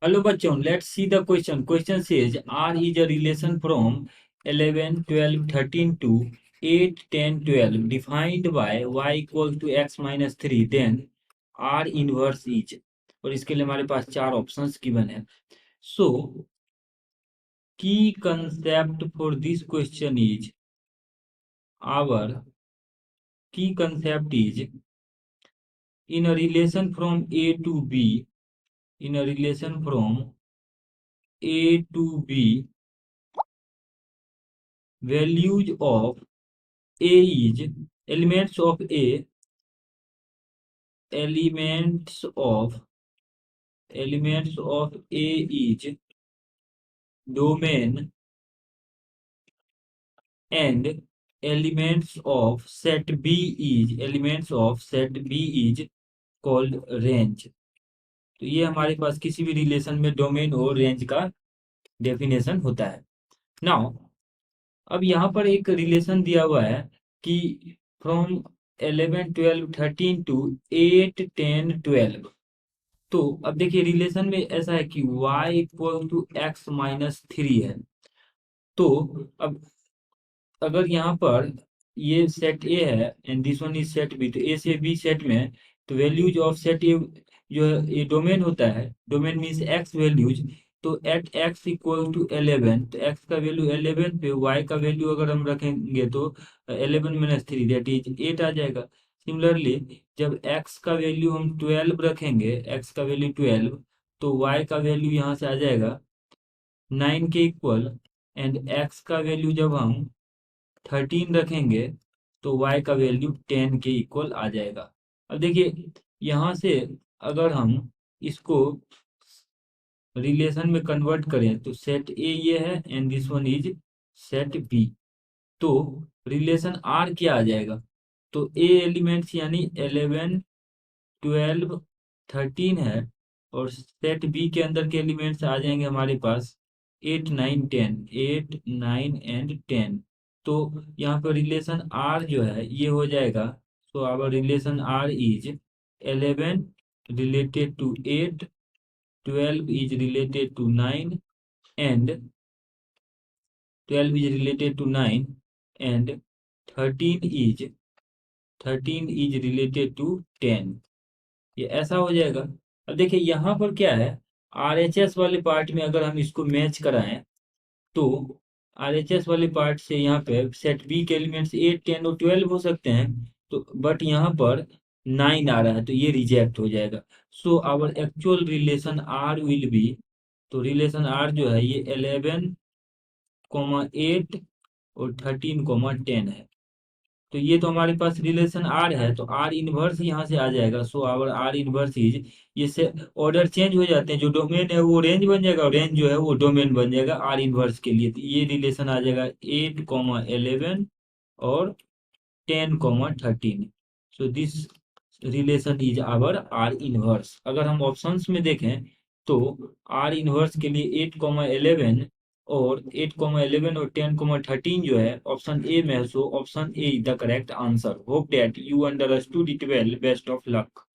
Hello bachon, let's see the question. Question says R is a relation from 11, 12, 13 to 8, 10, 12 defined by y equals to x minus 3. Then R inverse is, और इसके लिए हमारे पास चार options given है. So key concept for this question is, our key concept is, in a relation from A to B, in a relation from A to B, values of A is elements of A, elements of A is domain, and elements of set B is called range. तो ये हमारे पास किसी भी relation में domain और range का definition होता है. नाउ अब यहाँ पर एक रिलेशन दिया हुआ है कि फ्रॉम 11, 12, 13 टू 8, 10, 12. तो अब देखिए रिलेशन में ऐसा है कि y equal to x minus 3 है. तो अब अगर यहाँ पर ये सेट ए है and this one is set B, तो ए से बी सेट में है, तो वैल्यूज ऑफ सेट ए जो है ये डोमेन होता है. Domain means x values. तो एट एक्स इक्वल टू 11, तो एक्स का वैल्यू 11 पे वाई का वैल्यू अगर हम रखेंगे तो 11 माइनस 3 दैट इज 8 आ जाएगा. सिमिलरली जब एक्स का वैल्यू हम 12 रखेंगे, एक्स का वैल्यू 12, तो वाई का वैल्यू यहाँ से आ जाएगा 9 के इक्वल. एंड एक्स का वैल्यू जब हम 13 रखेंगे तो y का वैल्यू 10 के इक्वल आ जाएगा. अब देखिए यहाँ से अगर हम इसको रिलेशन में कन्वर्ट करें तो सेट ए ये है and this one is set B. तो रिलेशन आर क्या आ जाएगा? तो ए एलिमेंट्स यानी 11, 12, 13 है, और सेट बी के अंदर के एलिमेंट्स आ जाएंगे हमारे पास 8, 9, 10, 8, 9 एंड 10. तो यहाँ पर रिलेशन आर जो है ये हो जाएगा. So our relation R is 11 related to 8, 12 is related to 9, and 12 is related to 9, and 13 is 13 is related to 10. ये ऐसा हो जाएगा. अब देखिए यहाँ पर क्या है, RHS वाले पार्ट में अगर हम इसको मैच कराएं तो RHS वाले पार्ट से यहाँ पे सेट बी के एलिमेंट्स 8, 10 और 12 हो सकते हैं. तो बट यहाँ पर 9 आ रहा है तो ये रिजेक्ट हो जाएगा. So our actual relation R will be, तो रिलेशन आर जो है ये 11, 8 और 13, 10 है. तो ये तो हमारे पास रिलेशन आर है, तो आर इनवर्स यहाँ से आ जाएगा. So our R inverse is, ये से ऑर्डर चेंज हो जाते हैं, जो डोमेन है वो रेंज बन जाएगा और रेंज जो है वो डोमेन बन जाएगा आर इनवर्स के लिए. तो ये रिलेशन आ जाएगा 8, 11 और 10, 13. So this relation is our R inverse. अगर हम ऑप्शंस में देखें तो आर इनवर्स के लिए 8, 11 और 8, 11 और 10, 13 जो है ऑप्शन ए में है. So option A is the correct answer. Hope that you understood it well. Best of luck.